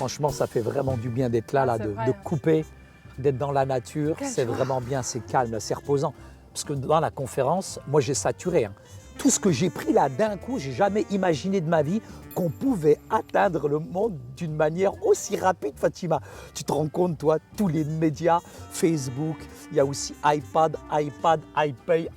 franchement, ça fait vraiment du bien d'être là, de couper, d'être dans la nature. C'est vraiment bien, c'est calme, c'est reposant. Parce que dans la conférence, moi j'ai saturé. Tout ce que j'ai pris là d'un coup, j'ai jamais imaginé de ma vie qu'on pouvait atteindre le monde d'une manière aussi rapide, Fatima. Tu te rends compte, toi, tous les médias, Facebook, il y a aussi iPad, iPay,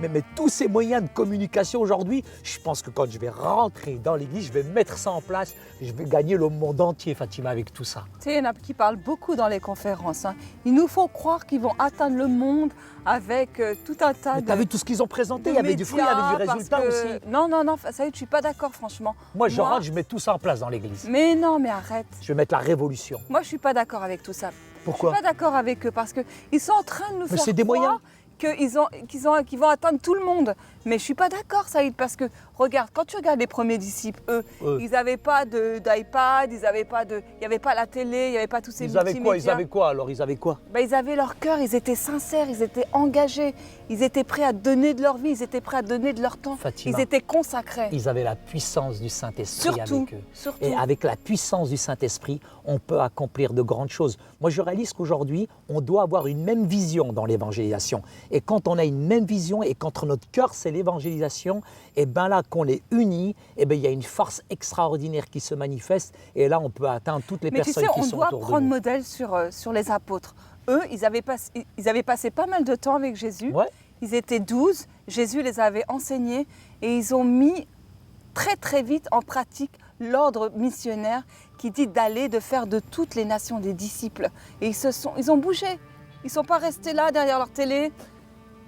mais tous ces moyens de communication aujourd'hui, je pense que quand je vais rentrer dans l'église, je vais mettre ça en place, je vais gagner le monde entier, Fatima, avec tout ça. Tu sais, il y en a qui parlent beaucoup dans les conférences. Il nous faut croire qu'ils vont atteindre le monde avec tout un tas de... T'as vu tout ce qu'ils ont présenté, il y avait du fruit, il y avait du résultat aussi. Non, ça y est, je suis pas d'accord, franchement. Moi, je rentre, je mets tout ça en place dans l'église. Mais non, mais arrête. Je vais mettre la révolution. Moi, je suis pas d'accord avec tout ça. Pourquoi? Je suis pas d'accord avec eux parce qu'ils sont en train de nous faire c'est des moyens. qu'ils vont atteindre tout le monde. Mais je suis pas d'accord, Saïd, parce que regarde, quand tu regardes les premiers disciples, eux, ils n'avaient pas d'iPad, il n'y avait pas la télé, il n'y avait pas tous ces multimédias. Ils avaient quoi alors? Ils avaient quoi? Ils avaient leur cœur, ils étaient sincères, ils étaient engagés, ils étaient prêts à donner de leur vie, ils étaient prêts à donner de leur temps. Fatima, ils étaient consacrés. Ils avaient la puissance du Saint-Esprit avec eux. Surtout. Et avec la puissance du Saint-Esprit, on peut accomplir de grandes choses. Moi, je réalise qu'aujourd'hui, on doit avoir une même vision dans l'évangélisation. Et quand on a une même vision et qu'entre notre cœur, c'est l'évangélisation, et bien là, qu'on est unis, et bien il y a une force extraordinaire qui se manifeste. Et là, on peut atteindre toutes les personnes qui sont autour de nous. Mais tu sais, on doit prendre modèle sur les apôtres. Eux, ils avaient passé pas mal de temps avec Jésus. Ouais. Ils étaient 12, Jésus les avait enseignés et ils ont mis très très vite en pratique l'ordre missionnaire qui dit de faire de toutes les nations des disciples. Et ils ont bougé. Ils ne sont pas restés là derrière leur télé.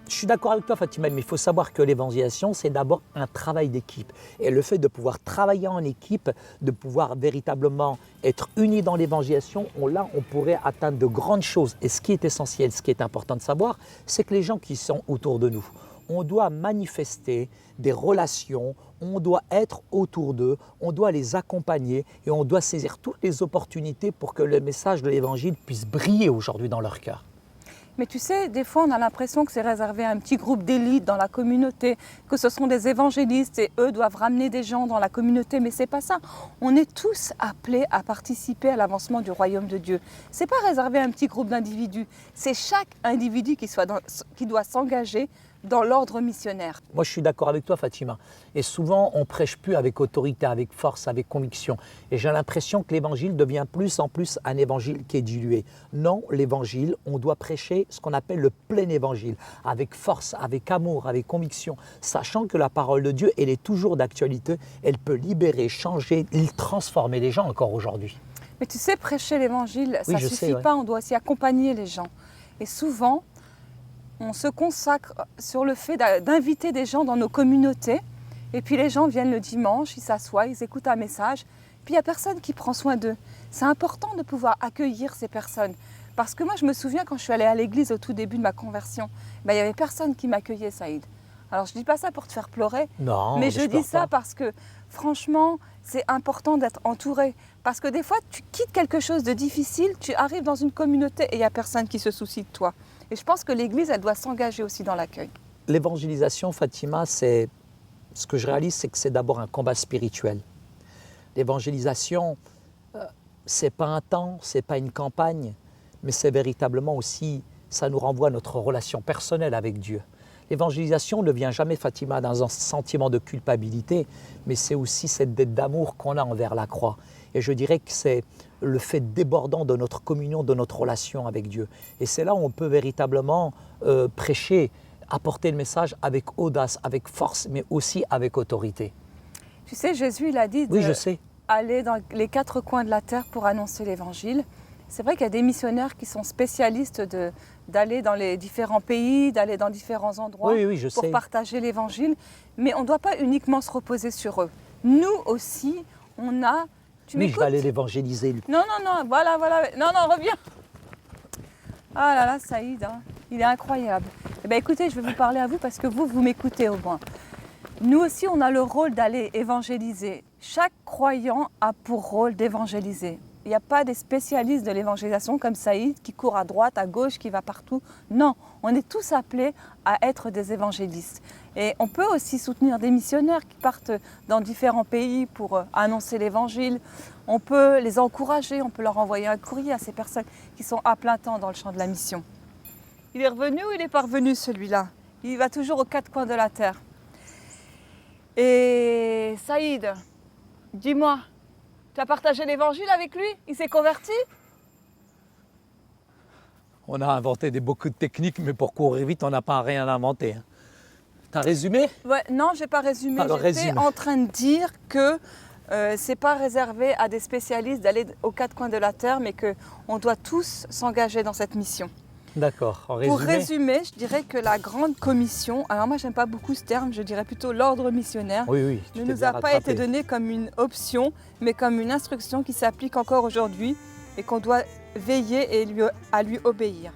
Je suis d'accord avec toi, Fatima, mais il faut savoir que l'évangélisation, c'est d'abord un travail d'équipe. Et le fait de pouvoir travailler en équipe, de pouvoir véritablement être unis dans l'évangélisation, on pourrait atteindre de grandes choses. Et ce qui est essentiel, ce qui est important de savoir, c'est que les gens qui sont autour de nous, on doit manifester des relations, on doit être autour d'eux, on doit les accompagner et on doit saisir toutes les opportunités pour que le message de l'évangile puisse briller aujourd'hui dans leur cœur. Mais tu sais, des fois, on a l'impression que c'est réservé à un petit groupe d'élite dans la communauté, que ce sont des évangélistes et eux doivent ramener des gens dans la communauté, mais c'est pas ça. On est tous appelés à participer à l'avancement du royaume de Dieu. C'est pas réservé à un petit groupe d'individus, c'est chaque individu qui doit s'engager dans l'ordre missionnaire. Moi, je suis d'accord avec toi, Fatima. Et souvent, on prêche plus avec autorité, avec force, avec conviction. Et j'ai l'impression que l'évangile devient plus en plus un évangile qui est dilué. Non, l'évangile, on doit prêcher ce qu'on appelle le plein évangile, avec force, avec amour, avec conviction, sachant que la parole de Dieu, elle est toujours d'actualité. Elle peut libérer, changer, transformer les gens encore aujourd'hui. Mais tu sais, prêcher l'évangile, ça ne suffit ouais. pas, on doit aussi accompagner les gens. Et souvent, on se consacre sur le fait d'inviter des gens dans nos communautés. Et puis les gens viennent le dimanche, ils s'assoient, ils écoutent un message. Puis il n'y a personne qui prend soin d'eux. C'est important de pouvoir accueillir ces personnes. Parce que moi, je me souviens quand je suis allée à l'église au tout début de ma conversion, il n'y avait personne qui m'accueillait, Saïd. Alors je ne dis pas ça pour te faire pleurer, non, mais je dis ça parce que franchement, c'est important d'être entouré. Parce que des fois, tu quittes quelque chose de difficile, tu arrives dans une communauté et il n'y a personne qui se soucie de toi. Et je pense que l'Église, elle doit s'engager aussi dans l'accueil. L'évangélisation, Fatima, ce que je réalise, c'est que c'est d'abord un combat spirituel. L'évangélisation, c'est pas un temps, c'est pas une campagne, mais c'est véritablement aussi, ça nous renvoie à notre relation personnelle avec Dieu. L'évangélisation ne vient jamais, Fatima, dans un sentiment de culpabilité, mais c'est aussi cette dette d'amour qu'on a envers la croix. Et je dirais que c'est le fait débordant de notre communion, de notre relation avec Dieu. Et c'est là où on peut véritablement prêcher, apporter le message avec audace, avec force, mais aussi avec autorité. Tu sais, Jésus, il a dit aller dans les 4 coins de la terre pour annoncer l'Évangile. C'est vrai qu'il y a des missionnaires qui sont spécialistes d'aller dans les différents pays, d'aller dans différents endroits pour partager l'Évangile. Mais on ne doit pas uniquement se reposer sur eux. Nous aussi, on a... Mais je vais aller l'évangéliser. Non, voilà. Non, reviens. Ah là là, Saïd, hein, il est incroyable. Eh bien, écoutez, je vais vous parler à vous parce que vous m'écoutez au moins. Nous aussi, on a le rôle d'aller évangéliser. Chaque croyant a pour rôle d'évangéliser. Il n'y a pas des spécialistes de l'évangélisation comme Saïd qui court à droite, à gauche, qui va partout. Non, on est tous appelés à être des évangélistes. Et on peut aussi soutenir des missionnaires qui partent dans différents pays pour annoncer l'évangile. On peut les encourager, on peut leur envoyer un courrier à ces personnes qui sont à plein temps dans le champ de la mission. Il est revenu ou il n'est pas revenu celui-là? Il va toujours aux quatre coins de la terre. Et Saïd, dis-moi, tu as partagé l'évangile avec lui? Il s'est converti? On a inventé beaucoup de techniques, mais pour courir vite, on n'a pas rien inventé. Hein. T'as résumé? Ouais, non, je n'ai pas résumé. Alors, J'étais résume. en train de dire que ce n'est pas réservé à des spécialistes d'aller aux quatre coins de la terre, mais qu'on doit tous s'engager dans cette mission. D'accord. En Pour résumé, résumer, je dirais que la grande commission, alors moi j'aime pas beaucoup ce terme, je dirais plutôt l'ordre missionnaire, oui, tu ne t'es nous bien a pas rattrapé. été donné comme une option, mais comme une instruction qui s'applique encore aujourd'hui et qu'on doit veiller et à lui obéir.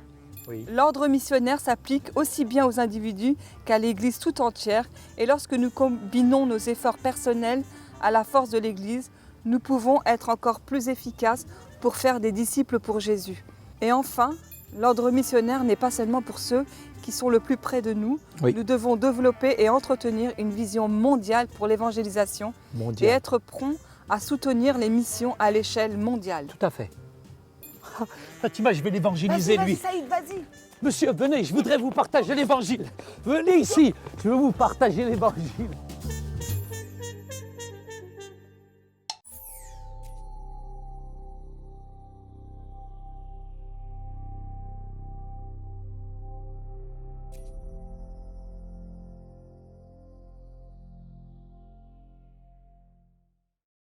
Oui. L'ordre missionnaire s'applique aussi bien aux individus qu'à l'Église tout entière, et lorsque nous combinons nos efforts personnels à la force de l'Église, nous pouvons être encore plus efficaces pour faire des disciples pour Jésus. Et enfin, l'ordre missionnaire n'est pas seulement pour ceux qui sont le plus près de nous. Oui. Nous devons développer et entretenir une vision mondiale pour l'évangélisation et Mondial. être prompts à soutenir les missions à l'échelle mondiale. Tout à fait. Fatima, je vais l'évangéliser, lui. Saïd, vas-y. Monsieur, venez, je voudrais vous partager l'évangile. Venez ici, je veux vous partager l'évangile.